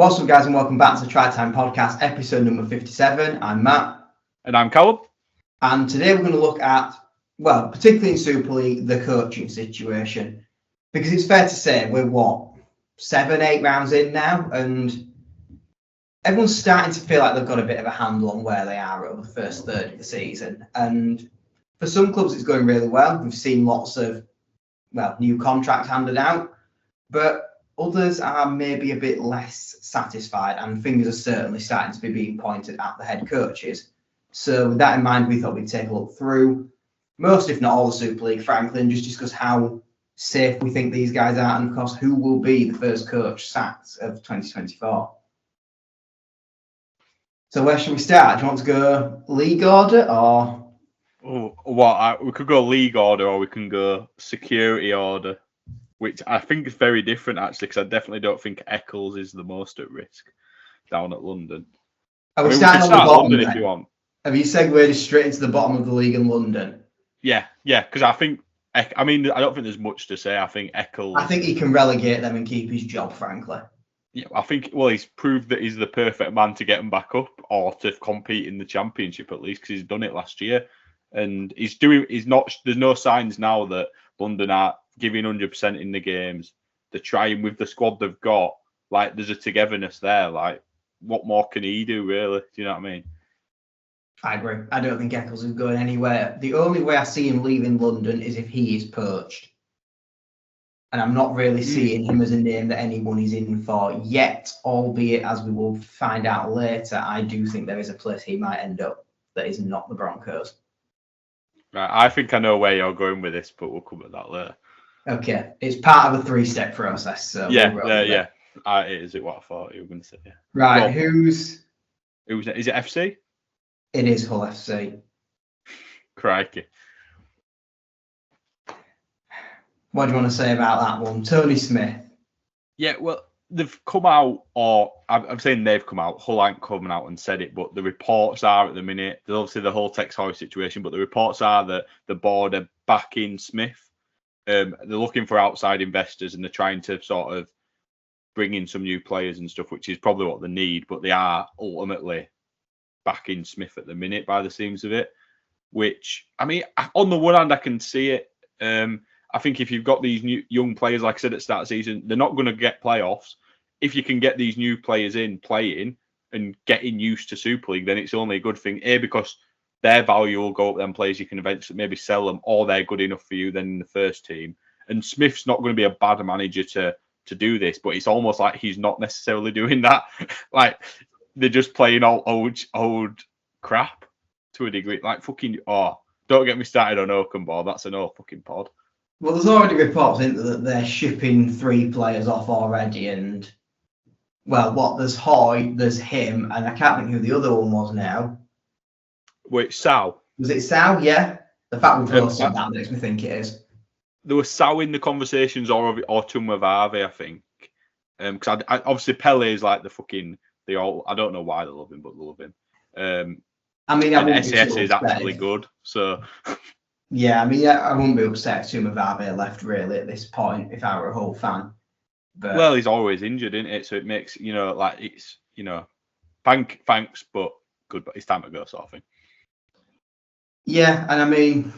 What's up, guys, and welcome back to the Try Time Podcast, episode number 57. I'm Matt. And I'm Callum. And today we're going to look at, well, particularly in Super League, the coaching situation. Because it's fair to say we're, 7, 8 rounds in now, and everyone's starting to feel like they've got a bit of a handle on where they are over the first third of the season. And for some clubs, it's going really well. We've seen lots of, new contracts handed out. But others are maybe a bit less satisfied, and fingers are certainly starting to be being pointed at the head coaches. So with that in mind, we thought we'd take a look through most, if not all, the Super League, frankly, and just discuss how safe we think these guys are, and of course, who will be the first coach sacked of 2024. So where should we start? Do you want to go league order or? We could go league order, or we can go security order, which I think is very different, actually, because I definitely don't think Eccles is the most at risk down at London. Are we starting on the bottom London then? If you want. Have you segued straight into the bottom of the league in London? Yeah, because I think, I don't think there's much to say. I think Eccles... I think he can relegate them and keep his job, frankly. Yeah, I think, he's proved that he's the perfect man to get them back up, or to compete in the Championship at least, because he's done it last year. And there's no signs now that London are giving 100% in the games. They're trying with the squad they've got. Like, there's a togetherness there. Like, what more can he do, really? Do you know what I mean? I agree. I don't think Eccles is going anywhere. The only way I see him leaving London is if he is poached. And I'm not really seeing him as a name that anyone is in for yet, albeit, as we will find out later, I do think there is a place he might end up that is not the Broncos. Right, I think I know where you're going with this, but we'll come at that later. Okay, it's part of a 3-step process. So yeah. It is what I thought you were going to say. Yeah. Right, well, who's it? Is it FC? It is Hull FC. Crikey. What do you want to say about that one? Tony Smith. Yeah, well, they've come out, or I'm saying they've come out. Hull ain't coming out and said it, but the reports are at the minute. There's obviously the whole Tex Hoy situation, but the reports are that the board are backing Smith. They're looking for outside investors, and they're trying to sort of bring in some new players and stuff, which is probably what they need. But they are ultimately backing Smith at the minute, by the seams of it. Which, I mean, on the one hand, I can see it. I think if you've got these new young players, like I said at the start of the season, they're not going to get playoffs. If you can get these new players in playing and getting used to Super League, then it's only a good thing. Because their value will go up, then players you can eventually maybe sell them, or they're good enough for you then in the first team. And Smith's not going to be a bad manager to do this, but it's almost like he's not necessarily doing that. Like, they're just playing all old crap to a degree. Like, don't get me started on Oakenball. That's an old fucking pod. Well, there's already reports that they're shipping 3 players off already, and there's Hoy, there's him, and I can't think who the other one was now. Wait, Sal? Was it Sal? Yeah. The fact we've roasted that makes me think it is. There was Sal in the conversations, or Tumavave, I think. Because obviously Pele is like I don't know why they love him, but they love him. And SAS is actually good, so. Yeah, I wouldn't be upset if Tumavave left really at this point if I were a Hull fan. But, well, he's always injured, isn't it? So it makes, thanks, but good, but it's time to go, sort of thing. Yeah, and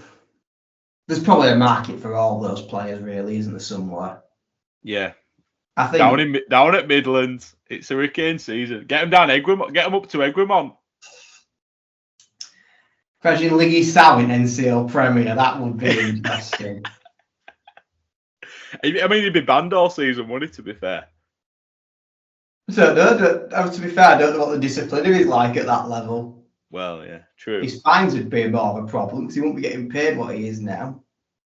there's probably a market for all those players, really, isn't there, somewhere? Yeah. I think down at Midlands, it's a hurricane season. Get them down Egremont, get them up to Egremont. Imagine Liggy Sal in NCL Premier, that would be interesting. He'd be banned all season, wouldn't he, to be fair? So, to be fair, I don't know what the disciplinary is like at that level. Well, yeah, true. His fines would be more of a problem because he won't be getting paid what he is now.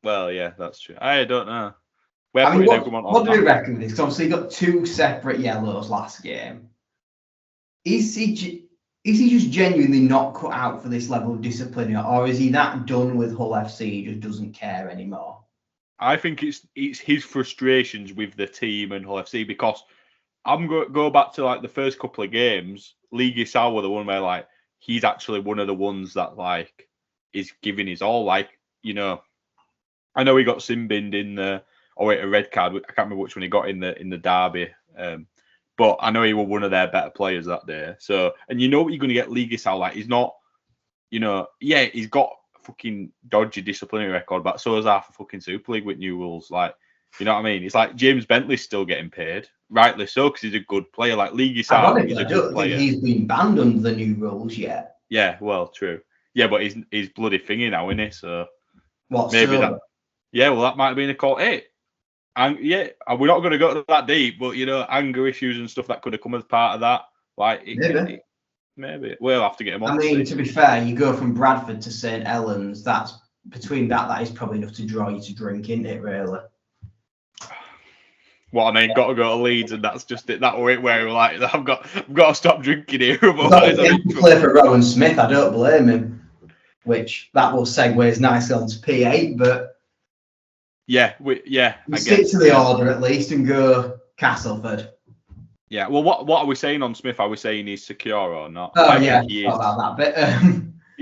Well, yeah, that's true. I don't know. What do we reckon with this? Because obviously he got 2 separate yellows last game. Is he just genuinely not cut out for this level of discipline, or is he that done with Hull FC he just doesn't care anymore? I think it's his frustrations with the team and Hull FC, because I'm going to go back to like the first couple of games. Liggy Sal were the one where like he's actually one of the ones that like is giving his all. Like, I know he got sin binned in a red card. I can't remember which one he got in the derby. but I know he was one of their better players that day. So, and you know what you're going to get Lee Giselle, like, he's not, he's got a fucking dodgy disciplinary record, but so is half a fucking Super League with new rules. Like, you know what I mean? It's like James Bentley's still getting paid, rightly so, because he's a good player. Like, Lee Giselle is a good player. I don't think he's been banned under the new rules yet. Yeah, well, true. Yeah, but he's bloody thingy now, isn't he? So what? Maybe that. Yeah, well, that might have been a call. Hey, and yeah, we're not going to go that deep, but anger issues and stuff that could have come as part of that. Like, maybe we'll have to get him on. I mean, to be fair, you go from Bradford to St Helens. That's between that is probably enough to draw you to drink, isn't it? Really. What, and then got to go to Leeds, and that's just it. That way where we're like, I've got to stop drinking here. Otherwise, play for Rowan Smith. I don't blame him. Which that will segues nicely onto P8, but I stick to the order at least and go Castleford. Yeah. Well, what are we saying on Smith? Are we saying he's secure or not? Oh yeah, I thought about that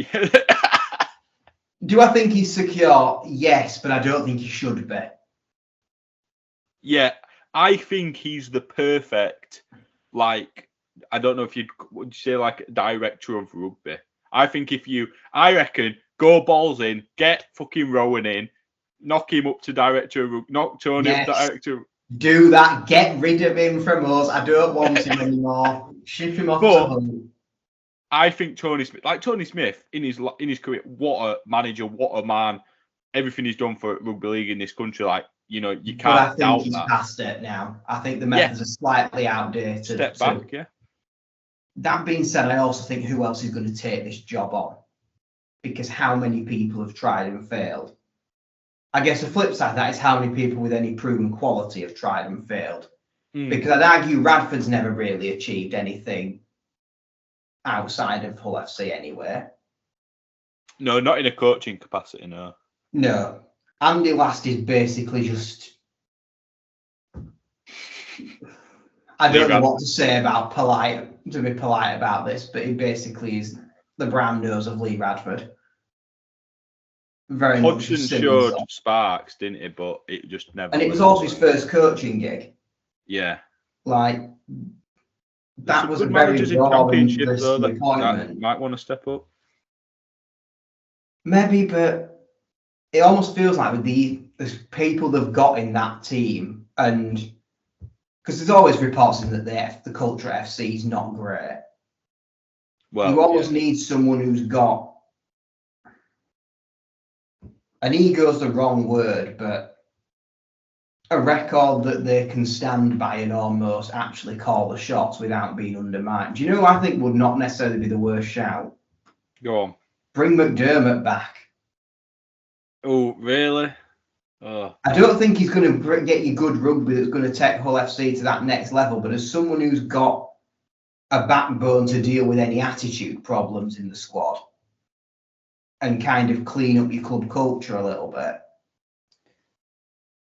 bit. Do I think he's secure? Yes, but I don't think he should be. Yeah, I think he's the perfect, like, I don't know if would you say like director of rugby. I think I reckon, go balls in, get fucking Rowan in, knock him up to director of rugby, knock Tony up to director. Do that. Get rid of him from us. I don't want him anymore. Ship him off to home. I think Tony Smith, in his career, what a manager, what a man. Everything he's done for rugby league in this country, like, you can't doubt that. I think he's past it now. I think the methods are slightly outdated. Step back, yeah. That being said, I also think who else is going to take this job on? Because how many people have tried and failed? I guess the flip side of that is how many people with any proven quality have tried and failed. Because I'd argue Radford's never really achieved anything outside of Hull FC anywhere. No, not in a coaching capacity, no. No. Andy Last is basically just... I don't know what to say about to be polite about this, but he basically is the brown nose of Lee Radford. Very Hodgson showed sparks, didn't he? But it just never. And it was also his first coaching gig. Yeah. Like, that was a very boring appointment. Might want to step up. Maybe, but it almost feels like with the people they've got in that team, and because there's always reports in that the culture at FC is not great. Well, you almost need someone who's got, an ego's the wrong word, but a record that they can stand by and almost actually call the shots without being undermined. Do you know who I think would not necessarily be the worst shout? Go on. Bring McDermott back. Oh, really? Oh. I don't think he's going to get you good rugby that's going to take Hull FC to that next level, but as someone who's got a backbone to deal with any attitude problems in the squad and kind of clean up your club culture a little bit.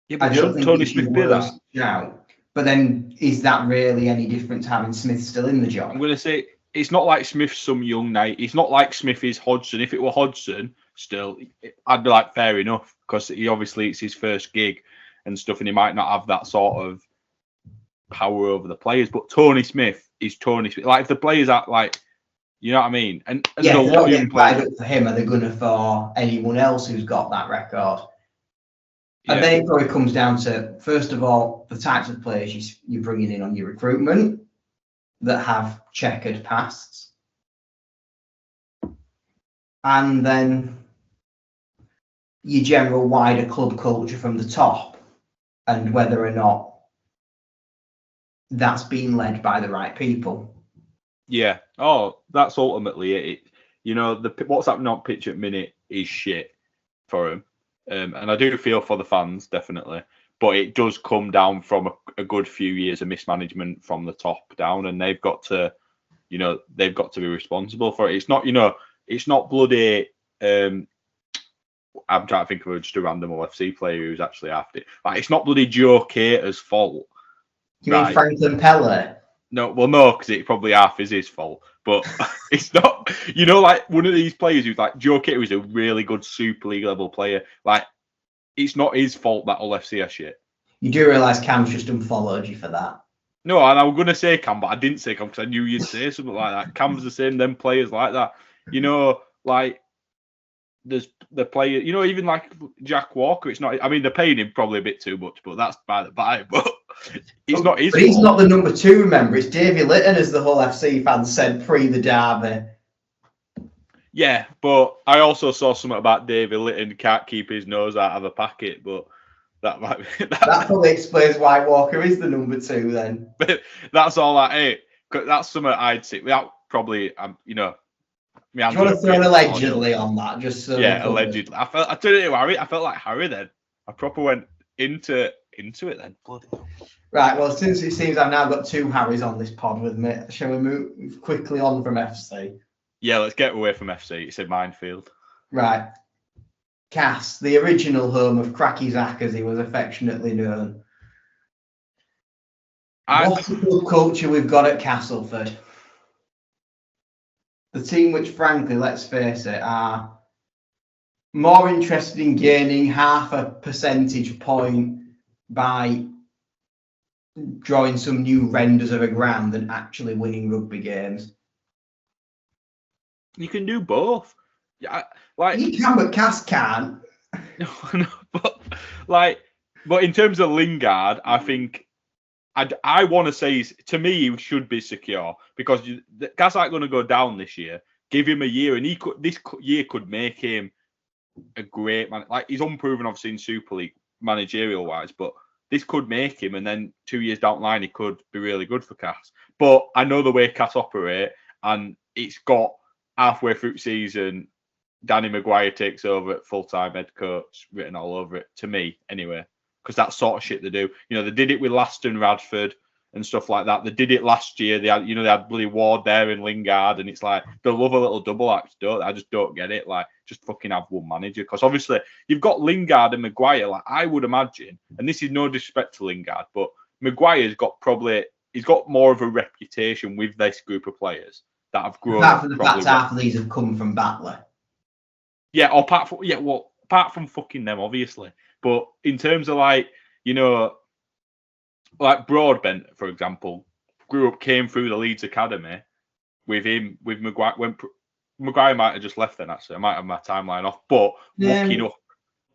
Yeah, but I don't think Tony Smith be that. Shout. But then, is that really any different to having Smith still in the job? I'm going to say, it's not like Smith's some young knight. It's not like Smith is Hodgson. If it were Hodgson, still, I'd be like, fair enough, because it's his first gig and stuff, and he might not have that sort of power over the players. But Tony Smith is Tony Smith. Like, if the players are like, you know what I mean? And yeah, they're not getting played up for him. Are they going to for anyone else who's got that record? Yeah. And then it probably comes down to, first of all, the types of players you're bringing in on your recruitment that have checkered pasts. And then your general wider club culture from the top, and whether or not that's being led by the right people. Yeah. Oh, that's ultimately it. What's happening on pitch at minute is shit for him. And I do feel for the fans, definitely. But it does come down from a good few years of mismanagement from the top down, and they've got to be responsible for it. It's not, it's not bloody. I'm trying to think of just a random LFC player who's actually after it. Like, it's not bloody Joe Cater's fault. You mean Franklin Pelle? No, well, no, because it probably half is his fault. But it's not, like one of these players who's like Joe Cater is a really good Super League level player. Like, it's not his fault that all FC are shit. You do realise Cam's just unfollowed you for that. No, and I was going to say Cam, but I didn't say Cam because I knew you'd say something like that. Cam's the same, them players like that. You know, like, there's the player, you know, even like Jack Walker, it's not, I mean, they're paying him probably a bit too much, but that's by the by. But it's not his But he's fault. not the number 2, remember. It's Davy Litton, as the whole FC fans said pre the derby. Yeah, but I also saw something about Davy Litton can't keep his nose out of a packet, but that might be That probably explains why Walker is the number 2 then. But that's all I ate. That's something I'd say. Without probably, you know. Do you want to throw an allegedly on that? Just so allegedly. I turned into Harry. I felt like Harry then. I proper went into it then. Bloody hell. Right, well, since it seems I've now got 2 Harrys on this pod with me, shall we move quickly on from FC? Yeah, let's get away from FC. It's a minefield. Right. Cass, the original home of Cracky Zach, as he was affectionately known. What a good culture we've got at Castleford. The team which, frankly, let's face it, are more interested in gaining half a percentage point by drawing some new renders of a ground than actually winning rugby games. You can do both. Yeah, like you can, but Cass can't. No, but in terms of Lingard, I think I want to say, to me, he should be secure because Cass ain't going to go down this year. Give him a year, and this year could make him a great man. Like, he's unproven, obviously, in Super League managerial wise, but this could make him, and then 2 years down the line, he could be really good for Cass. But I know the way Cass operate, and it's got halfway through season, Danny Maguire takes over at full-time head coach, written all over it, to me, anyway. Because that's sort of shit they do. You know, they did it with Laston, Radford, and stuff like that. They did it last year. They had Billy Ward there and Lingard, and it's like they love a little double act, don't they? I just don't get it. Like, just fucking have one manager. Because obviously you've got Lingard and Maguire. Like, I would imagine, and this is no disrespect to Lingard, but Maguire's got more of a reputation with this group of players that have grown. Apart from the fact half of these have come from Batley. Yeah, or apart from fucking them, obviously. But in terms of, like, you know, like Broadbent, for example, came through the Leeds Academy with Maguire. When Maguire might have just left then, actually. I might have my timeline off. But looking up.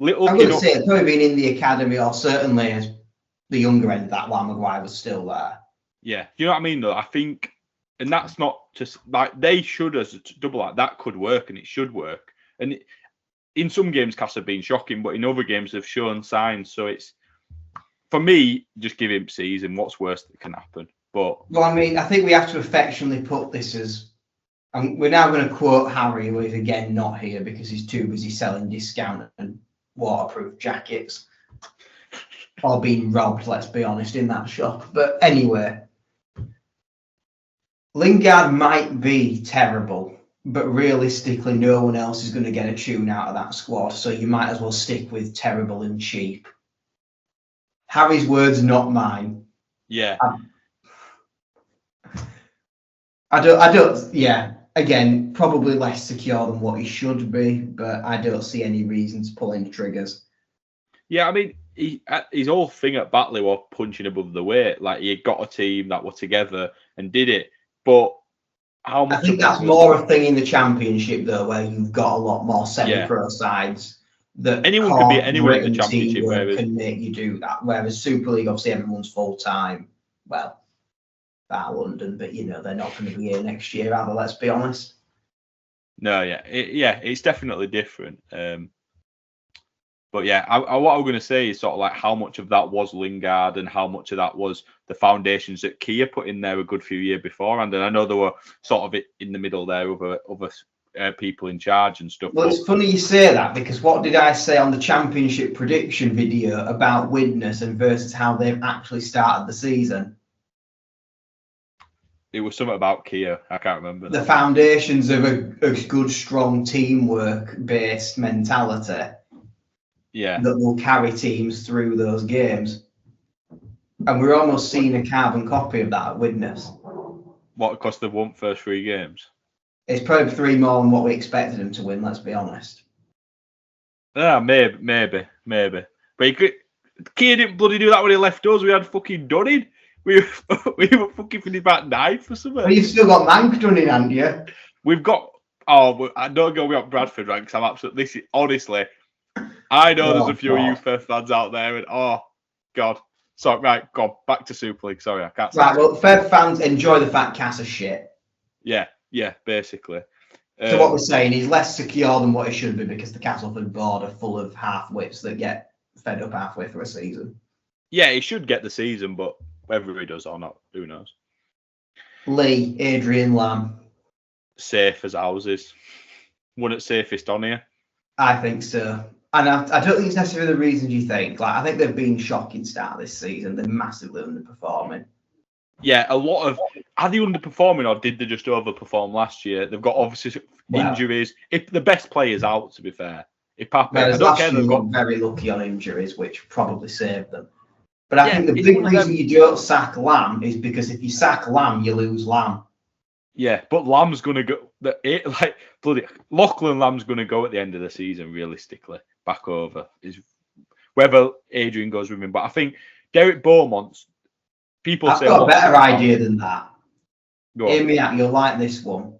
I'm going to say it's probably been in the academy, or certainly as the younger end of that while Maguire was still there. Yeah. You know what I mean, though? I think, and that's not just, like, they should, as a double, like, that could work, and it should work. And in some games, Cass have been shocking, but in other games, they've shown signs. So it's, for me, just give him season. What's worse that can happen? But well, I mean, I think we have to affectionately put this as, we're now going to quote Harry, who is again not here because he's too busy selling discount and waterproof jackets, or being robbed, let's be honest, in that shop. But anyway, Lingard might be terrible, but realistically, no one else is going to get a tune out of that squad. So you might as well stick with terrible and cheap. Harry's words, not mine. Yeah. I don't. Yeah. Again, probably less secure than what he should be, but I don't see any reason to pull any triggers. Yeah, I mean, his whole thing at Batley was punching above the weight. Like, he got a team that were together and did it. But how much? I think that's more a thing in the Championship, though, where you've got a lot more semi-pro sides that anyone can beat anyone in the Championship, can make you do that. Whereas Super League, obviously, everyone's full time. Well, bar London, but you know they're not going to be here next year, either. Let's be honest. No, it's definitely different. But yeah, what I'm going to say is sort of like how much of that was Lingard and how much of that was the foundations that Kia put in there a good few years beforehand. And I know there were sort of in the middle there of other people in charge and stuff. Well, it's funny you say that, because what did I say on the Championship prediction video about Widnes and versus how they've actually started the season? It was something about Kia. I can't remember. The foundations of a good, strong teamwork-based mentality. Yeah. That will carry teams through those games. And we're almost seeing a carbon copy of that at Widnes. What, because they've won first 3 games? It's probably 3 more than what we expected them to win, let's be honest. Yeah, maybe. But Kia didn't bloody do that when he left us. We had fucking done it. we were fucking finishing about 9th or something. But you've still got Mank done in, haven't you? We've got. Oh, I don't go with Bradford ranks. I'm absolutely. Honestly, I know there's a few of you Firth fans out there, and oh god. Sorry, right, go on, back to Super League. Sorry, I can't. Right, well, Firth fans enjoy the fact Cass are shit. Yeah, basically. So what we're saying is less secure than what it should be because the Castleford board are full of half-wits that get fed up halfway through a season. Yeah, he should get the season, but whether he does or not, who knows? Lee, Adrian Lamb. Safe as houses. One at safest on here. I think so. And I don't think it's necessarily the reasons you think. Like, I think they've been shocking start this season. They're massively underperforming. Yeah, a lot of. Are they underperforming or did they just overperform last year? They've got obviously injuries. If the best player's out, to be fair. If Pape, I don't care. They've got very lucky on injuries, which probably saved them. But I think the big reason you don't sack Lamb is because if you sack Lamb, you lose Lamb. Yeah, but Lamb's going to go. Bloody Lachlan Lamb's going to go at the end of the season, realistically, back over. Is whether Adrian goes with him. But I think Derek Beaumont's. I've got a better idea than that. Hear me out, you'll like this one.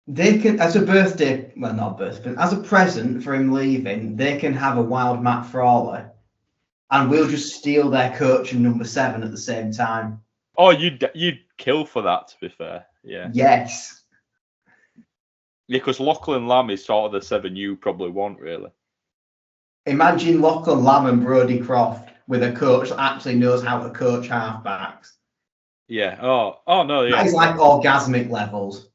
They can, as a birthday, well, not birthday, but as a present for him leaving, they can have a wild Matt Frawley, and we'll just steal their coach and number 7 at the same time. Oh, you'd kill for that, to be fair. Yeah. Yes. Yeah, because Lachlan Lamb is sort of the 7 you probably want, really. Imagine Lachlan Lamb and Brodie Croft with a coach that actually knows how to coach halfbacks. Yeah. Oh no. Yeah. That is like orgasmic levels.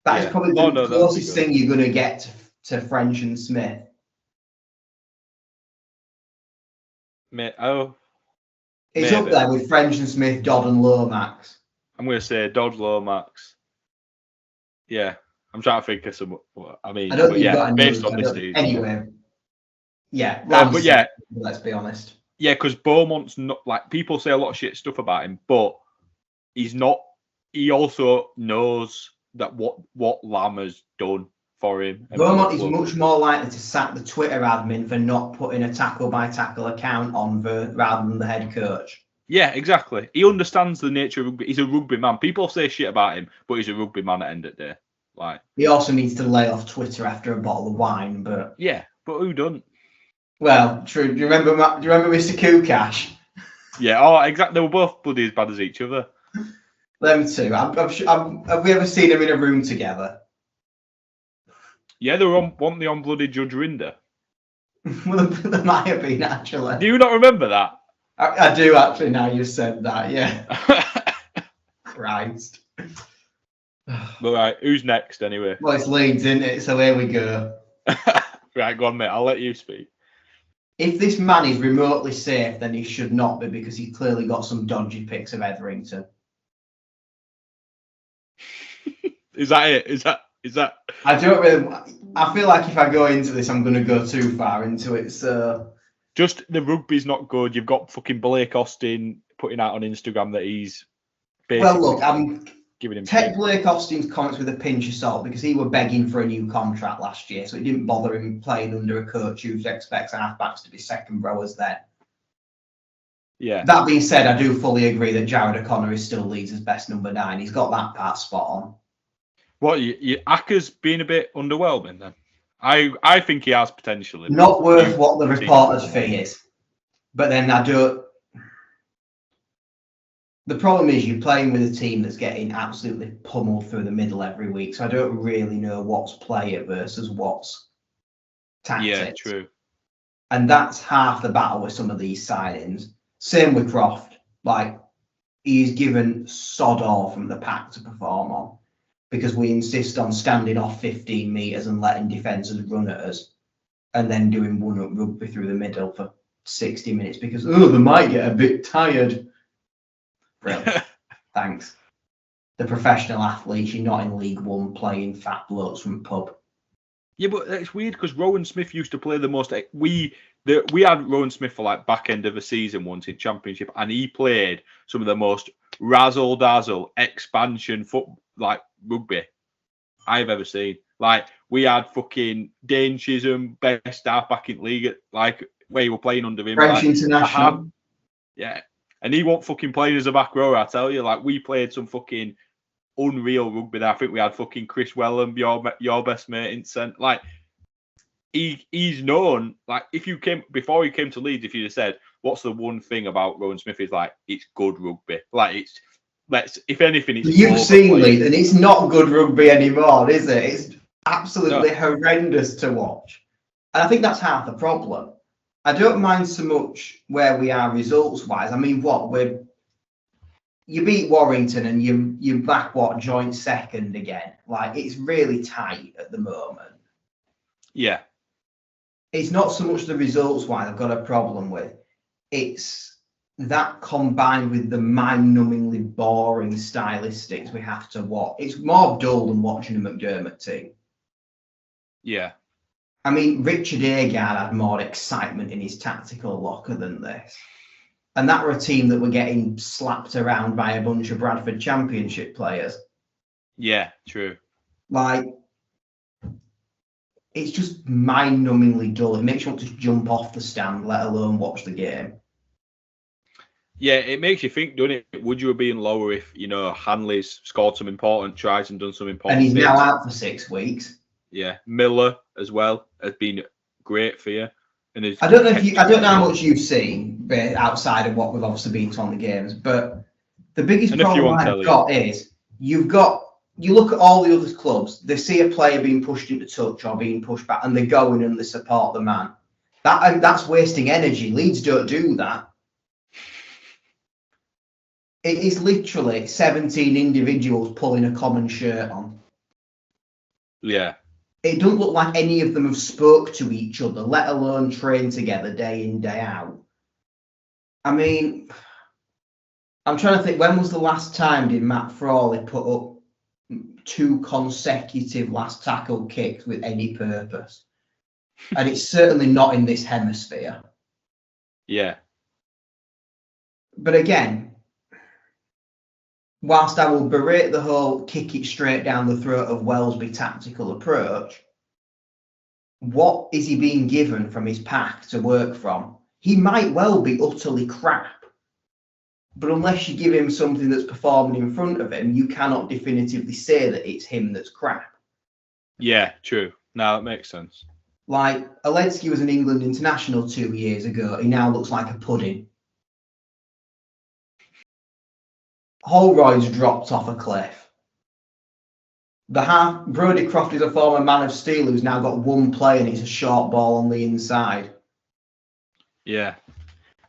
That is probably the closest thing you're going to get to French and Smith. It's up there with French and Smith, Dodd and Lomax. I'm going to say Dodd, Lomax. Yeah. I'm trying to think of some. I mean, based on this season. Anyway. Yeah. But yeah. Let's be honest. Yeah, because Beaumont's not like people say a lot of shit stuff about him, but he's not. He also knows that what Lamb has done for him. Beaumont is much more likely to sack the Twitter admin for not putting a tackle by tackle account on rather than the head coach. Yeah, exactly. He understands the nature of rugby. He's a rugby man. People say shit about him, but he's a rugby man at the end of the day. Like he also needs to lay off Twitter after a bottle of wine, but yeah, but who doesn't? Well, true. Do you remember Mr. Kukash? Yeah. Oh, exactly. They were both bloody as bad as each other. Them two. Have we ever seen them in a room together? Yeah, they were weren't they on bloody Judge Rinder? Well, they might have been actually. Do you not remember that? I do actually. Now you said that, yeah. Christ. All right, who's next anyway? Well, it's Leeds, isn't it? So here we go. Right, go on, mate. I'll let you speak. If this man is remotely safe, then he should not be because he clearly got some dodgy pics of Etherington. Is that it? Is that? I don't really. I feel like if I go into this, I'm going to go too far into it. So just the rugby's not good. You've got fucking Blake Austin putting out on Instagram that he's. Well, look, I'm giving him. Take Blake Austin's comments with a pinch of salt because he were begging for a new contract last year, so it didn't bother him playing under a coach who expects halfbacks to be second rowers then. Yeah. That being said, I do fully agree that Jared O'Connor is still Leeds' best number 9. He's got that part spot on. What, Acker's been a bit underwhelming then? I think he has potential. Not worth what the reporter's fee is. But then I don't. The problem is you're playing with a team that's getting absolutely pummeled through the middle every week. So I don't really know what's player versus what's tactics. Yeah, true. And that's half the battle with some of these signings. Same with Croft. Like, he's given sod all from the pack to perform on because we insist on standing off 15 metres and letting defenders run at us and then doing one-up rugby through the middle for 60 minutes because, they might get a bit tired. Brilliant. Thanks. The professional athletes, you're not in League One playing fat blokes from pub. Yeah, but it's weird because Rowan Smith used to play the most. We had Rowan Smith for like back end of the season once in Championship, and he played some of the most razzle dazzle expansion like rugby I've ever seen. Like we had fucking Dane Chisholm, best halfback in league, like where you were playing under him. French like, international. Yeah. And he won't fucking play as a back rower, I tell you. Like, we played some fucking unreal rugby there. I think we had fucking Chris Wellham, your best mate in centre. Like, he's known, like, before he came to Leeds, if you'd have said, what's the one thing about Rowan Smith, is like, it's good rugby. Like, if anything, it's You've seen Leeds, and it's not good rugby anymore, is it? It's absolutely horrendous to watch. And I think that's half the problem. I don't mind so much where we are results-wise. I mean, you beat Warrington and you back joint second again. Like, it's really tight at the moment. Yeah. It's not so much the results-wise I've got a problem with. It's that combined with the mind-numbingly boring stylistics we have to watch. It's more dull than watching a McDermott team. Yeah. I mean, Richard Agard had more excitement in his tactical locker than this. And that were a team that were getting slapped around by a bunch of Bradford Championship players. Yeah, true. Like, it's just mind-numbingly dull. It makes you want to jump off the stand, let alone watch the game. Yeah, it makes you think, doesn't it? Would you have been lower if, Hanley's scored some important tries and done some important And he's things? now out for 6 weeks. Yeah, Miller as well has been great for you. And I don't know how much you've seen outside of what we've obviously been on the games, but the biggest problem I've got is you look at all the other clubs, they see a player being pushed into touch or being pushed back, and they go in and they support the man. That's wasting energy. Leeds don't do that. It is literally 17 individuals pulling a common shirt on. Yeah. It doesn't look like any of them have spoke to each other, let alone train together day in, day out. I mean, I'm trying to think, when was the last time did Matt Frawley put up 2 consecutive last tackle kicks with any purpose? And it's certainly not in this hemisphere. Yeah. But again, whilst I will berate the whole kick it straight down the throat of Wellesby tactical approach, what is he being given from his pack to work from? He might well be utterly crap, but unless you give him something that's performing in front of him, you cannot definitively say that it's him that's crap. Yeah, true. No, that makes sense. Like, Alensky was an England international 2 years ago. He now looks like a pudding. Holroyd's dropped off a cliff. Brodie Croft is a former Man of Steel who's now got 1 play and it's a short ball on the inside. Yeah.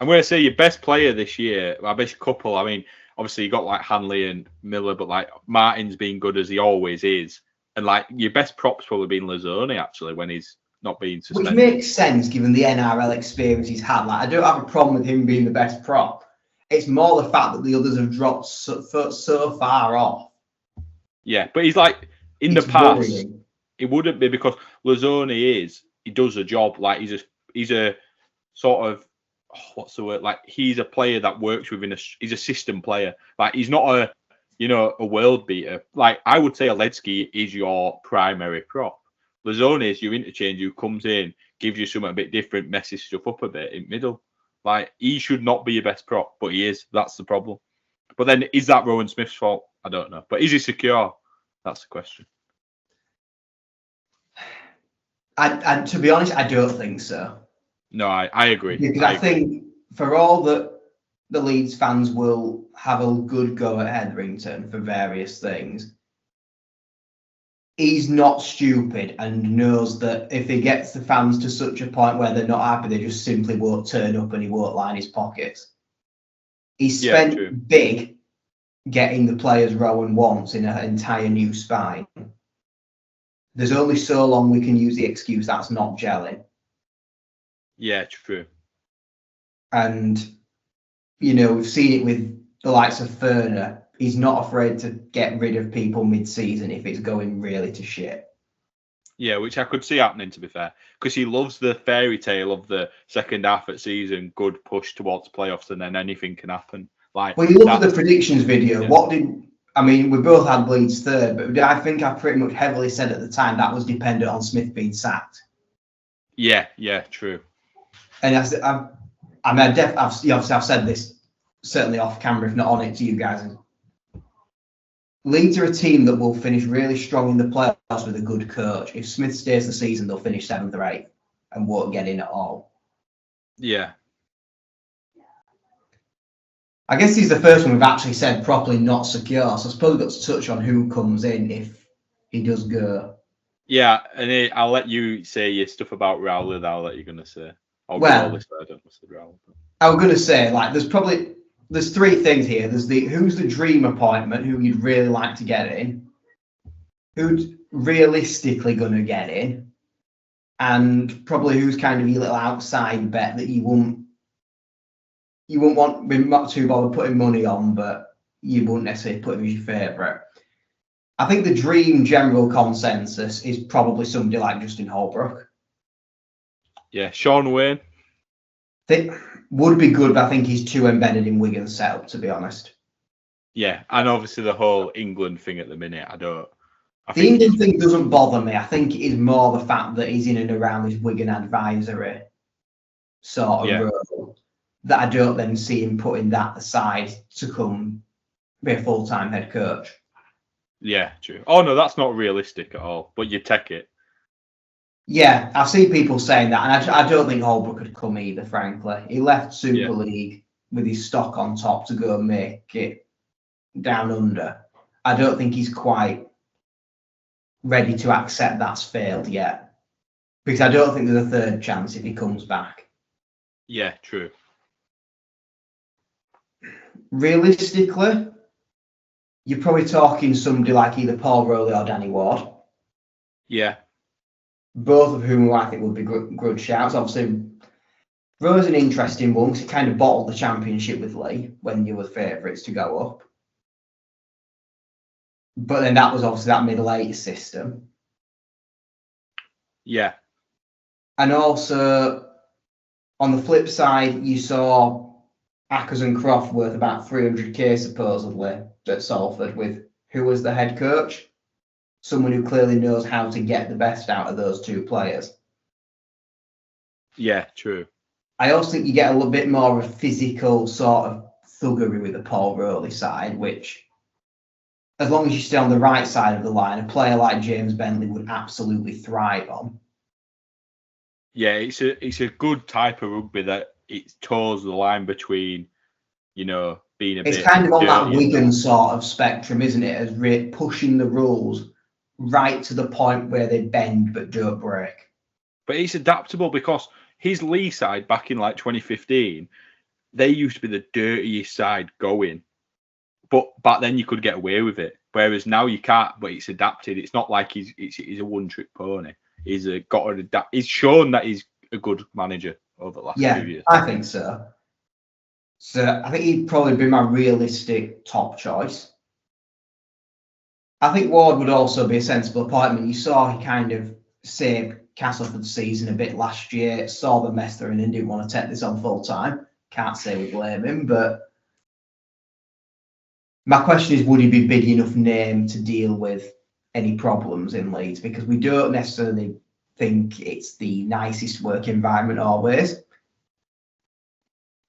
I'm going to say your best player this year, our best couple, I mean, obviously you got like Hanley and Miller, but like Martin's been good as he always is. And like your best prop's probably been Lazzoni actually when he's not being suspended. Which makes sense given the NRL experience he's had. Like, I don't have a problem with him being the best prop. It's more the fact that the others have dropped so far off. Yeah, but he's like, in the past, it wouldn't be because Lazzoni he does a job. Like, he's a sort of, what's the word? Like, he's a player that works within he's a system player. Like, he's not a world beater. Like, I would say Alensky is your primary prop. Lazzoni is your interchange who comes in, gives you something a bit different, messes stuff up a bit in middle. Like, he should not be your best prop, but he is. That's the problem. But then, is that Rowan Smith's fault? I don't know. But is he secure? That's the question. And to be honest, I don't think so. No, I agree. Because I think for all that the Leeds fans will have a good go at Hetherington for various things, he's not stupid and knows that if he gets the fans to such a point where they're not happy, they just simply won't turn up and he won't line his pockets. He spent big getting the players Rowan wants in an entire new spine. There's only so long we can use the excuse that's not gelling. Yeah, true. And, we've seen it with the likes of Ferner. He's not afraid to get rid of people mid-season if it's going really to shit. Yeah, which I could see happening, to be fair, because he loves the fairy tale of the second half of season, good push towards playoffs, and then anything can happen. Like, well, you look at the predictions video. Yeah. We both had Leeds third, but I think I pretty much heavily said at the time that was dependent on Smith being sacked. Yeah, true. And I've said this certainly off camera, if not on it, to you guys. Leeds are a team that will finish really strong in the playoffs with a good coach. If Smith stays the season, they'll finish 7th or 8th and won't get in at all. Yeah. I guess he's the first one we've actually said properly not secure. So I suppose we've got to touch on who comes in if he does go. Yeah, and I'll let you say your stuff about Rowley. I'll let you going to say. Well, I don't know Rowley. I was going to say, like, there's 3 things here. There's who's the dream appointment, who you'd really like to get in, who's realistically going to get in, and probably who's kind of your little outside bet that you wouldn't want be not too bothered putting money on, but you wouldn't necessarily put him as your favourite. I think the dream general consensus is probably somebody like Justin Holbrook. Yeah, Sean Wayne. That would be good, but I think he's too embedded in Wigan's setup, to be honest. Yeah, and obviously the whole England thing at the minute, the England thing doesn't bother me. I think it is more the fact that he's in and around his Wigan advisory sort of role that I don't then see him putting that aside to come be a full-time head coach. Yeah, true. Oh, no, that's not realistic at all, but you take it. Yeah, I've seen people saying that, and I don't think Holbrook could come either, frankly. He left Super League with his stock on top to go make it down under. I don't think he's quite ready to accept that's failed yet, because I don't think there's a third chance if he comes back. Yeah, true. Realistically, you're probably talking somebody like either Paul Rowley or Danny Ward. Yeah. Both of whom I think would be good shouts. Obviously, Rowley's an interesting one because he kind of bottled the championship with Lee when you were favourites to go up. But then that was obviously that middle-eight system. Yeah. And also, on the flip side, you saw Ackers and Croft worth about 300k supposedly at Salford with who was the head coach? Someone who clearly knows how to get the best out of those 2 players. Yeah, true. I also think you get a little bit more of a physical sort of thuggery with the Paul Rowley side, which, as long as you stay on the right side of the line, a player like James Bentley would absolutely thrive on. Yeah, it's a good type of rugby that it toes the line between, being a bit. It's kind of on that Wigan sort of spectrum, isn't it? As pushing the rules right to the point where they bend but don't break. But it's adaptable because his Lee side back in like 2015, they used to be the dirtiest side going. But back then you could get away with it. Whereas now you can't, but it's adapted. It's not like he's a one-trick pony. He's got to adapt. He's shown that he's a good manager over the last few years. I think so. So I think he'd probably be my realistic top choice. I think Ward would also be a sensible appointment. You saw he kind of saved Castleford's season a bit last year, saw the mess they're in and didn't want to take this on full time. Can't say we blame him, but my question is, would he be big enough name to deal with any problems in Leeds? Because we don't necessarily think it's the nicest work environment always.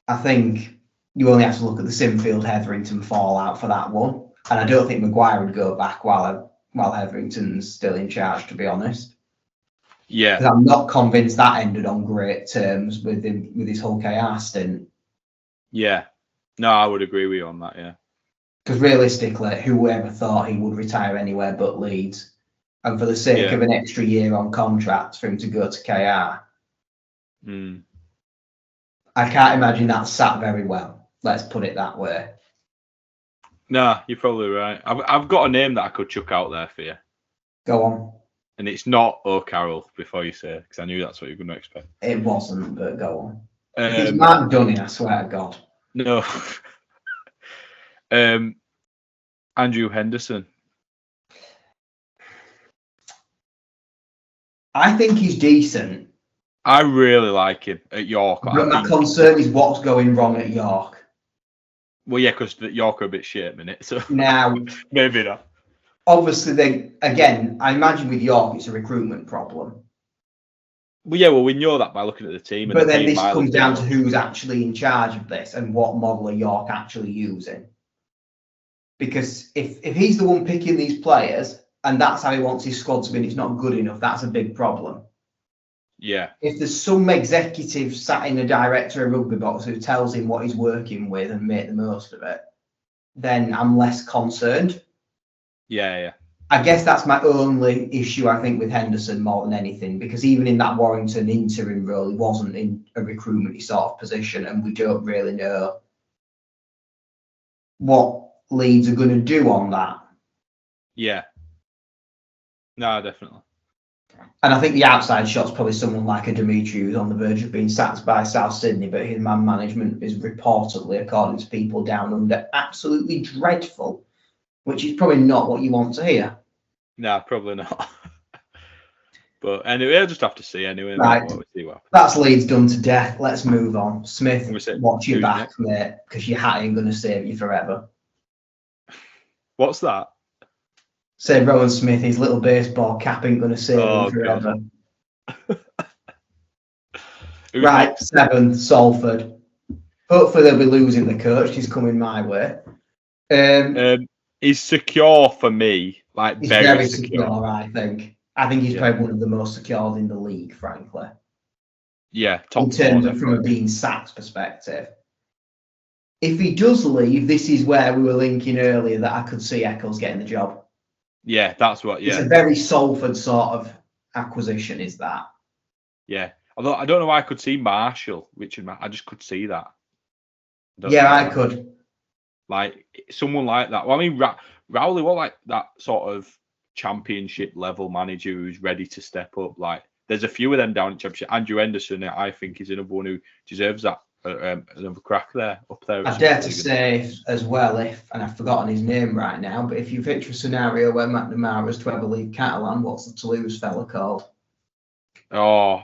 I think you only have to look at the Sinfield-Hetherington fallout for that one. And I don't think Maguire would go back while Hetherington's still in charge, to be honest. Yeah. Because I'm not convinced that ended on great terms with his Hull KR stint. Yeah. No, I would agree with you on that, yeah. Because realistically, whoever thought he would retire anywhere but Leeds? And for the sake of an extra year on contract for him to go to KR, I can't imagine that sat very well. Let's put it that way. No, you're probably right. I've got a name that I could chuck out there for you. Go on. And it's not O'Carroll, before you say it, because I knew that's what you were going to expect. It wasn't, but go on. It's Mark Dunning, I swear to God. No. Andrew Henderson. I think he's decent. I really like him at York. But my concern is what's going wrong at York. Well, yeah, because York are a bit shit at the minute, so now maybe not. Obviously, I imagine with York it's a recruitment problem. Well, we know that by looking at the team. But then this comes down to who's actually in charge of this and what model are York actually using. Because if he's the one picking these players and that's how he wants his squad to be and it's not good enough, that's a big problem. Yeah. If there's some executive sat in a director of rugby box who tells him what he's working with and make the most of it, then I'm less concerned. Yeah. I guess that's my only issue, I think, with Henderson more than anything, because even in that Warrington interim role, he wasn't in a recruitment sort of position, and we don't really know what Leeds are going to do on that. Yeah. No, definitely. And I think the outside shot's probably someone like a Dimitri who's on the verge of being sacked by South Sydney, but his man management is reportedly, according to people down under, absolutely dreadful, which is probably not what you want to hear. No, probably not. But anyway, I'll just have to see anyway. Right. That's Leeds done to death. Let's move on. Smith, watch your back, mate, because your hat ain't going to save you forever. What's that? Say Rowan Smith, his little baseball cap ain't going to save him forever. Right, 7th, Salford. Hopefully they'll be losing the coach. He's coming my way. He's secure for me. Like he's very secure, I think. I think he's probably one of the most secure in the league, frankly. Yeah, top in terms of from a being sacked perspective. If he does leave, this is where we were linking earlier that I could see Eccles getting the job. Yeah, that's what. Yeah, it's a very Salford sort of acquisition, is that? Yeah, although I don't know why I could see Marshall, Richard. I just could see that. I could. Like someone like that. Well, I mean, Rowley, what like that sort of championship level manager who's ready to step up. Like there's a few of them down in championship. Andrew Henderson, I think, is another one who deserves that another crack there up there. I dare to say as well, and I've forgotten his name right now, but if you picture a scenario where McNamara's to ever leave Catalan, what's the Toulouse fella called? Oh,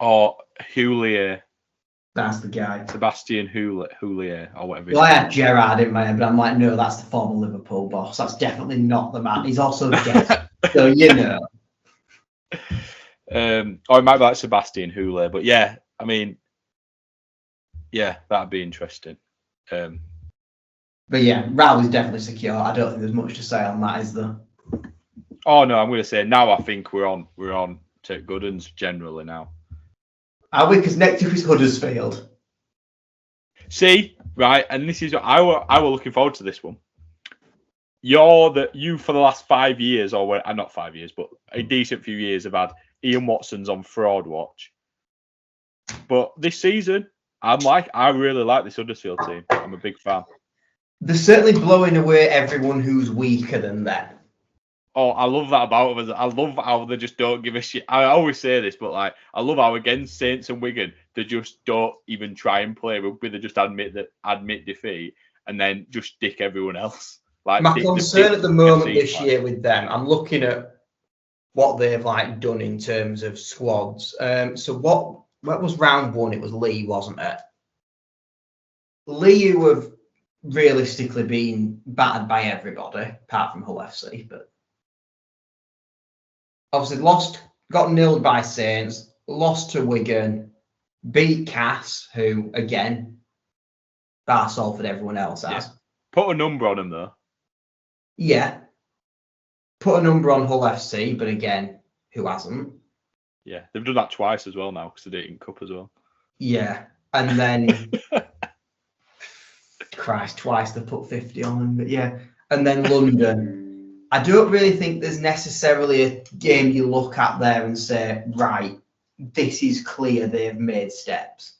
Houllier. That's the guy. Sebastian Houllier or whatever. Well, I had Gerrard in my head, but I'm like, no, that's the former Liverpool boss. That's definitely not the man. He's also dead. So, you know. Or it might be like Sebastian Houllier, but yeah, I mean, yeah, that'd be interesting. But yeah, Rowley's definitely secure. I don't think there's much to say on that, is there? Oh no, I'm going to say now. I think we're on to good uns generally now. Are we? Because next up is Huddersfield. See, right, and this is I were looking forward to this one. You for the last 5 years, or not 5 years, but a decent few years, have had Ian Watson's on fraud watch. But this season, I really like this Huddersfield team. I'm a big fan. They're certainly blowing away everyone who's weaker than them. Oh, I love that about them. I love how they just don't give a shit. I always say this, but like, I love how against Saints and Wigan, they just don't even try and play rugby. They just admit defeat and then just dick everyone else. Like my concern at the moment this year with them, I'm looking at what they've like done in terms of squads. So what was round one? It was Lee, wasn't it? Lee, who have realistically been battered by everybody apart from Hull FC, but obviously got nilled by Saints, lost to Wigan, beat Cass, who again, bar Salford, everyone else has. Yeah. Put a number on him though. Yeah. Put a number on Hull FC, but again, who hasn't? Yeah, they've done that twice as well now because they did it in Cup as well. Yeah, and then Christ, twice they put 50 on them, but yeah, and then London. I don't really think there's necessarily a game you look at there and say, right, this is clear they've made steps.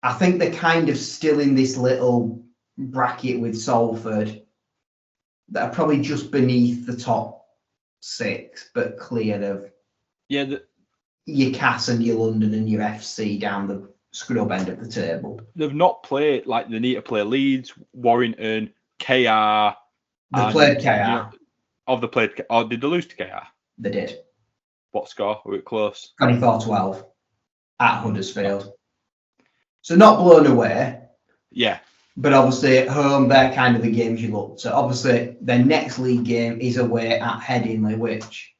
I think they're kind of still in this little bracket with Salford that are probably just beneath the top 6, but clear of your Cass and your London and your FC down the scrub end of the table. They've not played, like they need to play Leeds, Warrington, KR. They played KR. They played, or did they lose to KR? They did. What score? Were it close? 24-12 at Huddersfield. So not blown away. Yeah. But obviously at home, they're kind of the games you look to. Obviously, their next league game is away at Headingley, which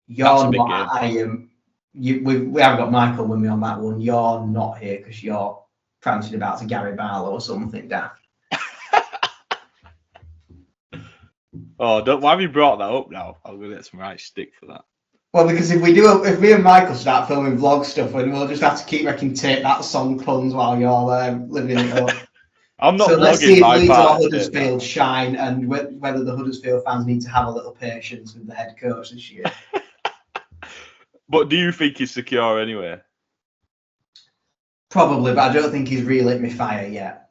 That's a You're big not. game. I am. We haven't got Michael with me on that one. You're not here because you're prancing about to Gary Barlow or something, daft. Oh, why have you brought that up now? I'm gonna get some right stick for that. Well, because if me and Michael start filming vlog stuff, and we'll just have to keep making tape that song puns while you're living it up. I'm not So let's see vlogging if my Leeds or part. Huddersfield shine, and whether the Huddersfield fans need to have a little patience with the head coach this year. But do you think he's secure anyway? Probably, but I don't think he's relit me fire yet.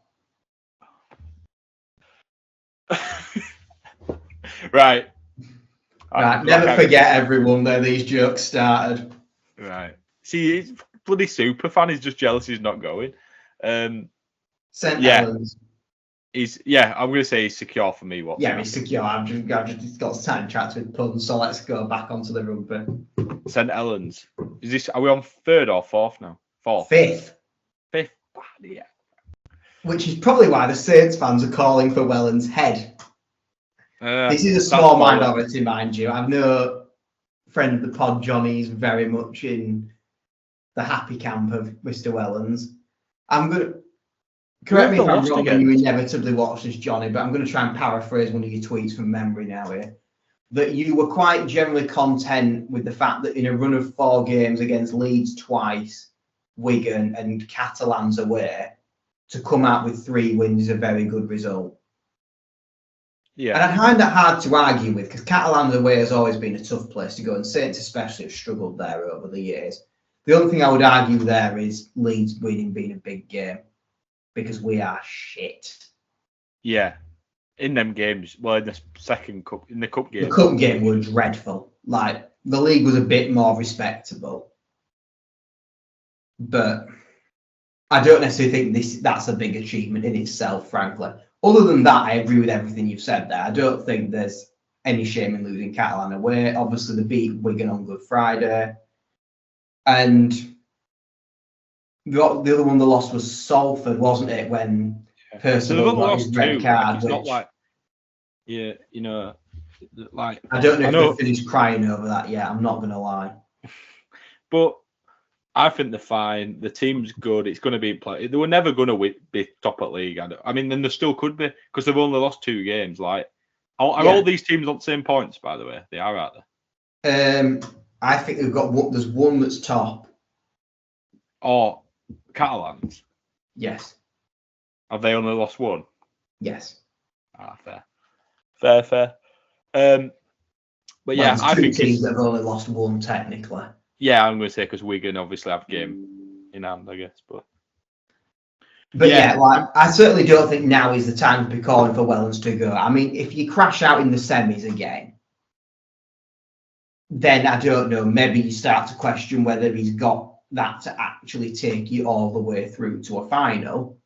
Right. Right, never forget everyone where these jokes started. Right. See, he's bloody super fan. He's just jealous he's not going. St. Helens. I'm going to say he's secure for me. Yeah, he's secure. I've just got time chats with puns, so let's go back onto the rugby. St. Helens. Are we on third or fourth now? Fourth. Fifth. Yeah. Which is probably why the Saints fans are calling for Welland's head. This is a small minority, mind you. I've no friend of the pod, Johnny, is very much in the happy camp of Mr. Wellens. I'm going to correct me if I'm wrong, and you inevitably watch this, Johnny, but I'm going to try and paraphrase one of your tweets from memory now here. That you were quite generally content with the fact that in a run of 4 games against Leeds twice, Wigan and Catalans away, to come out with 3 wins is a very good result. Yeah. And I find that hard to argue with because Catalans away has always been a tough place to go, and Saints especially have struggled there over the years. The only thing I would argue there is Leeds winning being a big game because we are shit. Yeah. In them games, in the second cup, in the cup game. The cup game was dreadful. Like, the league was a bit more respectable. But I don't necessarily think that's a big achievement in itself, frankly. Other than that, I agree with everything you've said there. I don't think there's any shame in losing Catalan away. Obviously, they beat Wigan on Good Friday. And the other one they lost was Salford, wasn't it? When Percival got his red card. It's not like, yeah, you know, like... I don't know if they've finished crying over that yet. I'm not going to lie. But I think they're fine. The team's good. It's going to be play. They were never going to be top at league. I mean, then they still could be because they've only lost 2 games. Like, are all these teams on the same points? By the way, they are, aren't they? I think they've got one. There's one that's top. Or Catalans. Yes. Have they only lost 1? Yes. Fair. But yeah, I think teams that have only lost 1 technically. Yeah, I'm going to say because Wigan obviously have game in hand, I guess. But I certainly don't think now is the time to be calling for Wellens to go. I mean, if you crash out in the semis again, then I don't know. Maybe you start to question whether he's got that to actually take you all the way through to a final.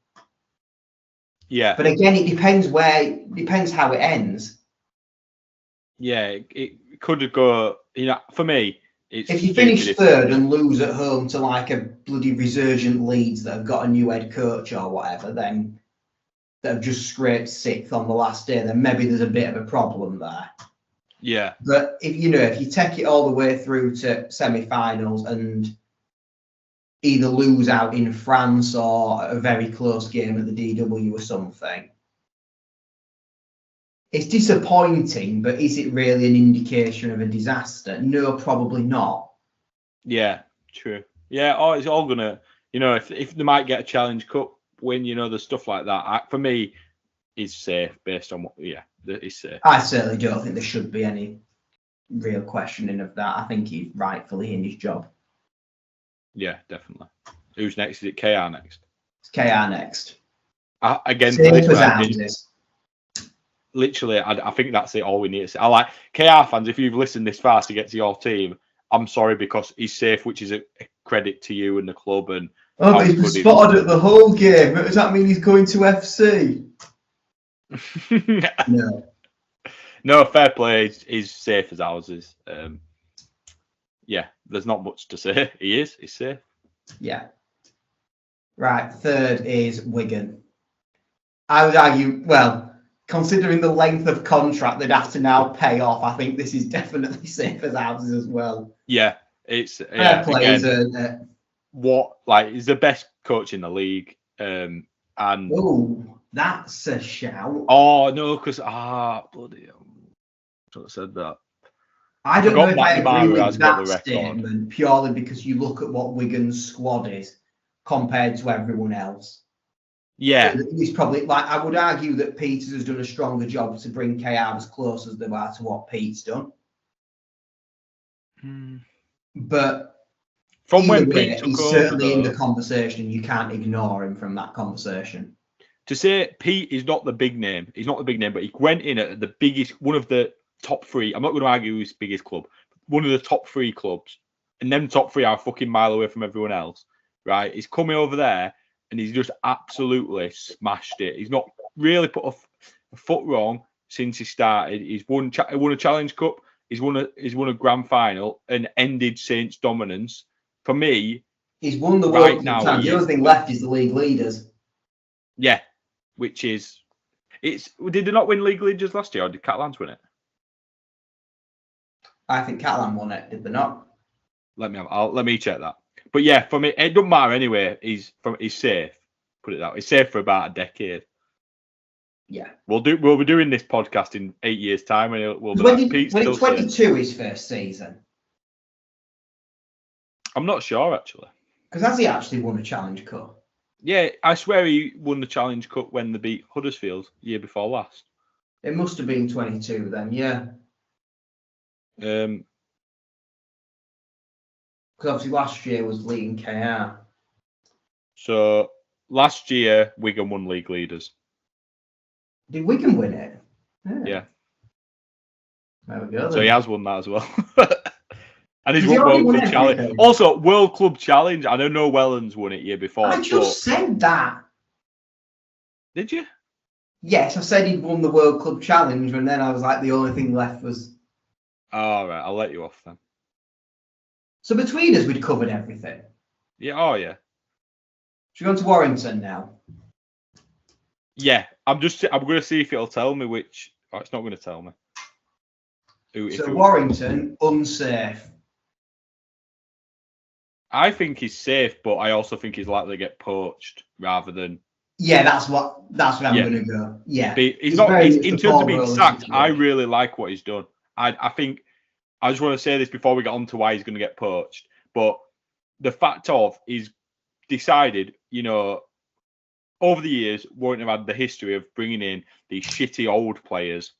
Yeah. But again, it depends how it ends. Yeah, it could go. You know, for me. If you finish third and lose at home to like a bloody resurgent Leeds that have got a new head coach or whatever, then that have just scraped 6th on the last day, then maybe there's a bit of a problem there. Yeah. But if you take it all the way through to semi-finals and either lose out in France or a very close game at the DW or something, it's disappointing, but is it really an indication of a disaster? No, probably not. Yeah, true. Yeah, it's all gonna, you know, if they might get a Challenge Cup win, you know, there's stuff like that. For me, it's safe based on it's safe. I certainly don't think there should be any real questioning of that. I think he's rightfully in his job. Yeah, definitely. Who's next? Is it KR next? It's KR next. Again, safe as houses. Literally, I think that's it. All we need to say. I like KR fans. If you've listened this far to get to your team, I'm sorry because he's safe, which is a credit to you and the club. And but he's been spotted at the whole game. Does that mean he's going to FC? No, fair play. He's safe as houses. Yeah, there's not much to say. He's safe. Yeah. Right. Third is Wigan. I would argue. Well, considering the length of contract they'd have to now pay off, I think this is definitely safe as houses as well. Yeah, it's Fair play, again, isn't it? what like is the best coach in the league, and Oh, that's a shout. oh no, because bloody hell, I should have said that. I don't know if I Matt agree Demara has with got that the record. statement purely because you look at what Wigan's squad is compared to everyone else. Yeah, It's probably like I would argue that Peters has done a stronger job to bring KR as close as they are to what Pete's done. But from when way, Pete took he's over, certainly in though, the conversation. You can't ignore him from that conversation. to say Pete is not the big name, he's not the big name, but he went in at the biggest, one of the top three. I'm not going to argue who's biggest club, one of the top three clubs, and them top three are a fucking mile away from everyone else, right? He's coming over there and he's just absolutely smashed it. He's not really put a foot wrong since he started. He's won a Challenge Cup. He's won a grand final and ended Saints' dominance. For me, he's won the right World now. Cup. The only thing left is the league leaders. Yeah, which is did they not win league leaders last year, or did Catalans win it? I think Callum won it. Did they not? Let me check that. But yeah, for me, it doesn't matter anyway. He's safe. Put it that way. He's safe for about a decade. Yeah. We'll be doing this podcast in 8 years' time, and we'll be when Pete's when still it's 22 safe. his first season? I'm not sure actually. Because has he actually won a Challenge Cup? Yeah, I swear he won the Challenge Cup when they beat Huddersfield year before last. It must have been 22 then, yeah. Um, Because obviously last year was leading KR. So last year Wigan won league leaders. Did Wigan win it? Yeah. There we go. So he has won that as well. And he's Has he won already World won Club Challenge. everything? Also, World Club Challenge. I don't know Wellens won it year before. I just said that. Did you? Yes, I said he'd won the World Club Challenge, and then I was like, the only thing left was. All right, I'll let you off then. So between us, we'd covered everything. Yeah. Oh yeah. Should we go on to Warrington now? Yeah. I'm going to see if it'll tell me which. Oh, it's not going to tell me. Warrington, unsafe. I think he's safe, but I also think he's likely to get poached rather than. Yeah, that's what I'm going to go. Yeah. He's not in terms of being sacked. I really like what he's done. I think I just want to say this before we get on to why he's going to get poached. But the fact of he's decided, over the years, Warrington have had the history of bringing in these shitty old players.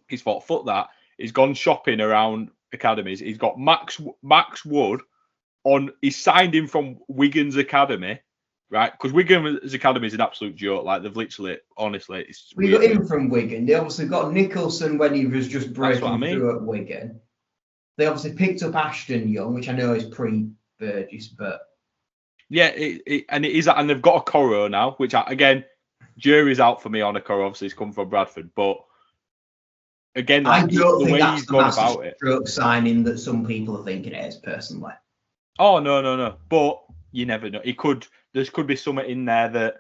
He's thought, fuck that. He's gone shopping around academies. He's got Max Wood on. He's signed him from Wigan's academy, right? Because Wigan's academy is an absolute joke. Like they've literally, honestly, we got him from Wigan. They obviously got Nicholson when he was just breaking through at Wigan. They obviously picked up Ashton Young, which I know is pre-Burgess, but yeah, and it is, and they've got a Coro now, which again, jury's out for me on a Coro. Obviously, he's come from Bradford, but again, I don't think that's the massive stroke signing that some people are thinking it is personally. Oh no! But you never know. There could be something in there that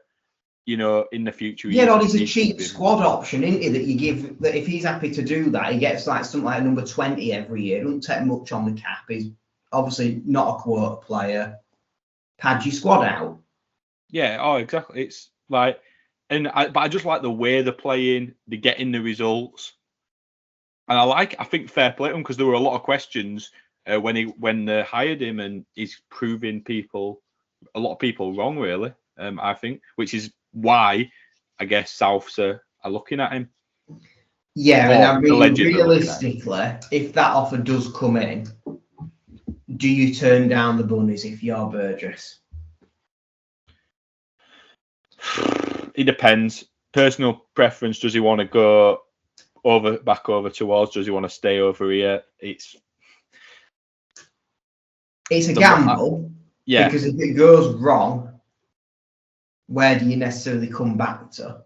in the future. Yeah, no, he's a cheap squad option, isn't he? That you give that if he's happy to do that, he gets like something like number 20 every year. It doesn't take much on the cap. He's obviously not a quote player. Pad your squad out. Yeah. Oh, exactly. It's like, but I just like the way they're playing. They're getting the results, and I think fair play to him because there were a lot of questions when they hired him, and he's proving a lot of people wrong, really. I think, which is why I guess Souths are looking at him. Yeah, and I mean, realistically, if that offer does come in, do you turn down the bunnies if you're Burgess? It depends. Personal preference. Does he want to go back over towards? Does he want to stay over here? It's a gamble. Yeah. Because if it goes wrong, where do you necessarily come back to?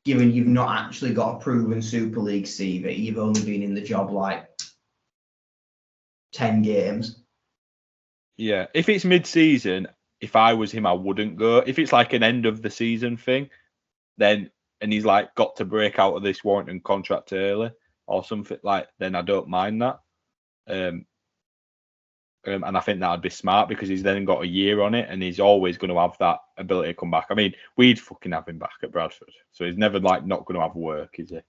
Given you've not actually got a proven Super League CV, you've only been in the job like 10 games. Yeah. If it's mid-season, if I was him, I wouldn't go. If it's like an end of the season thing, then and he's like got to break out of this Warrington contract early or something, like, then I don't mind that. And I think that'd be smart because he's then got a year on it, and he's always going to have that ability to come back. I mean, we'd fucking have him back at Bradford, so he's never like not going to have work, is he?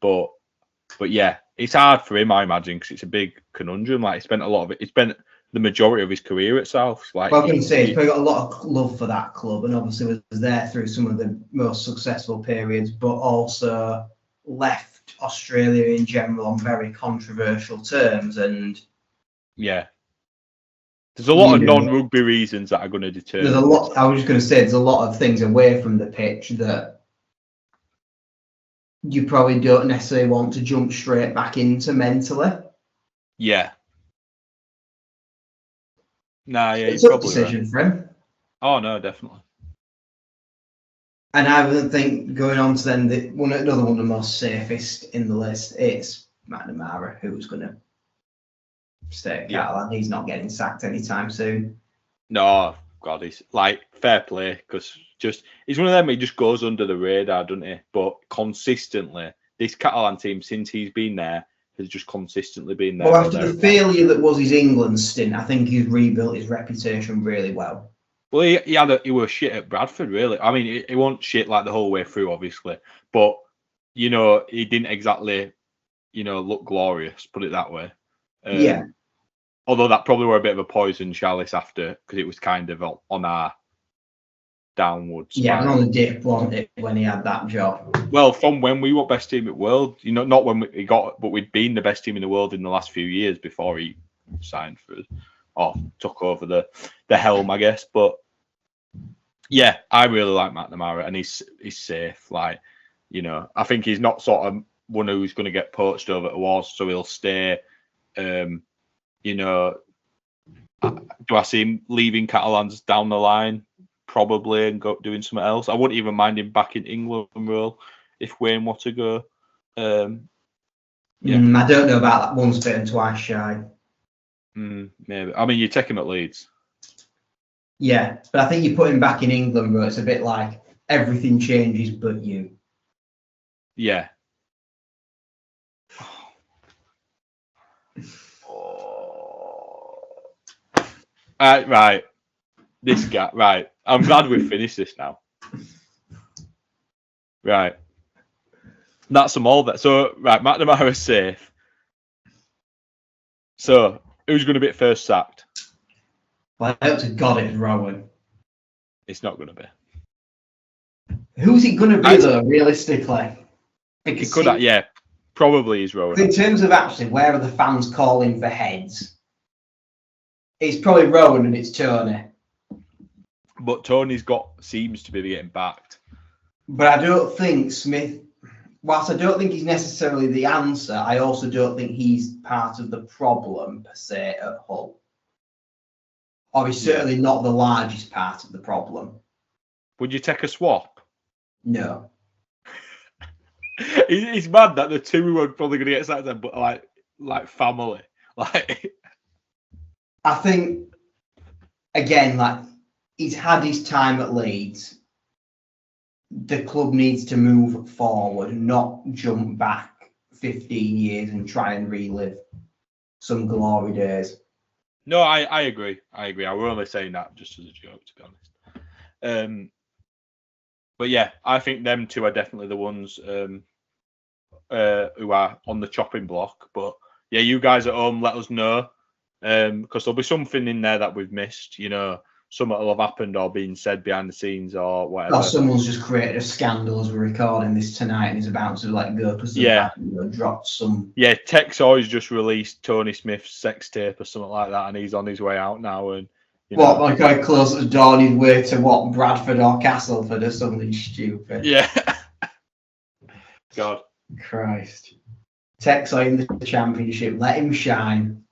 But yeah, it's hard for him, I imagine, because it's a big conundrum. Like, he spent the majority of his career at South. Like, well, I was going to say, he's probably got a lot of love for that club, and obviously was there through some of the most successful periods, but also left Australia in general on very controversial terms. And yeah, there's a lot of non-rugby reasons that are going to determine. There's a lot. I was just going to say, there's a lot of things away from the pitch that you probably don't necessarily want to jump straight back into mentally. Yeah. Nah, yeah, it's a decision for him. Oh no, definitely. And I would think going on to then another one of the most safest in the list, it's McNamara, who's going to stay at Catalan. He's not getting sacked anytime soon. No, God, he's like, fair play, because he's one of them. He just goes under the radar, doesn't he? But consistently, this Catalan team, since he's been there, has just consistently been there. Well, after the failure that was his England stint, I think he's rebuilt his reputation really well. Well, he was shit at Bradford, really. I mean, he wasn't shit like the whole way through, obviously, but he didn't exactly, look glorious. Put it that way. Yeah. Although that probably were a bit of a poison chalice after, because it was kind of on our downwards. Yeah, and on the dip, wasn't it, when he had that job? Well, from when we were best team in the world, not when he got, but we'd been the best team in the world in the last few years before he signed for us, or took over the helm, I guess. But yeah, I really like McNamara, and he's safe. Like, I think he's not sort of one who's going to get poached over towards, so he'll stay. Do I see him leaving Catalans down the line? Probably, and go doing something else. I wouldn't even mind him back in England role if Wayne were to go. Yeah. I don't know about that. Once bitten, twice shy. Maybe. I mean, you take him at Leeds. Yeah, but I think you put him back in England role. It's a bit like everything changes but you. Yeah. Right. This guy. Right. I'm glad we've finished this now. Right. That's them all. So, right, McNamara's safe. So, who's going to be first sacked? Well, I hope to God it's Rowan. It's not going to be. Who's it going to be, though, realistically? It could have, yeah. Probably is Rowan. In terms of actually, where are the fans calling for heads? It's probably Rowan and it's Tony. But Tony's seems to be getting backed. But I don't think Smith, whilst I don't think he's necessarily the answer, I also don't think he's part of the problem per se at Hull. Or he's certainly not the largest part of the problem. Would you take a swap? No. It's mad that the two who are probably going to get sacked, but like family. Like, I think, again, like, he's had his time at Leeds. The club needs to move forward, not jump back 15 years and try and relive some glory days. No, I agree. I were only saying that just as a joke, to be honest. But yeah, I think them two are definitely the ones who are on the chopping block. But yeah, you guys at home, let us know, because there'll be something in there that we've missed. Something will have happened or been said behind the scenes or whatever. Or someone's just created a scandal as we're recording this tonight and is about to go to some drop some. Yeah, Tex always just released Tony Smith's sex tape or something like that, and he's on his way out now. And like I close the door on his way to what, Bradford or Castleford or something stupid. Yeah. God. Christ. Tex in the championship, let him shine.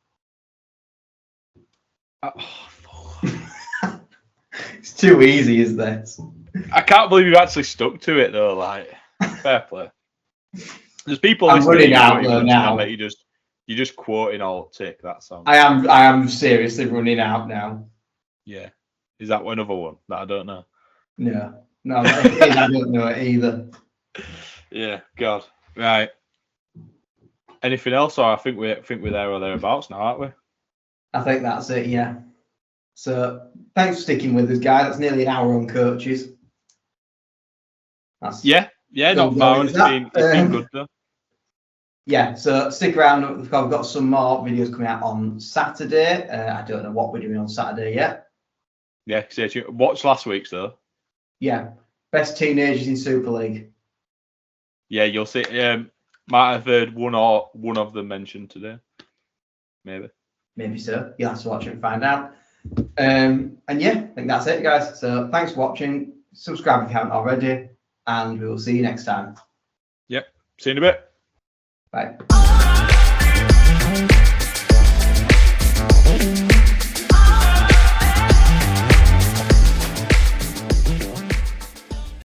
It's too easy, is this? I can't believe you've actually stuck to it though. Like, fair play. There's people. I'm running out though now. You're just quoting all tick that song. I am seriously running out now. Yeah. Is that another one that I don't know? No. No, I don't know it either. Yeah, God. Right. Anything else? Or I think we're there or thereabouts now, aren't we? I think that's it, yeah. So thanks for sticking with us, guys. That's nearly an hour on coaches. That's Yeah, not far. And it's been good though. Yeah, so stick around. We've got some more videos coming out on Saturday. I don't know what we're doing on Saturday yet. Yeah, stay tuned. Watch last week's though. Yeah, best teenagers in Super League. Yeah, you'll see. Might have heard one of them mentioned today. Maybe so. You'll have to watch it and find out. And yeah, I think that's it, guys. So thanks for watching. Subscribe if you haven't already, and we will see you next time. Yep. See you in a bit. Bye.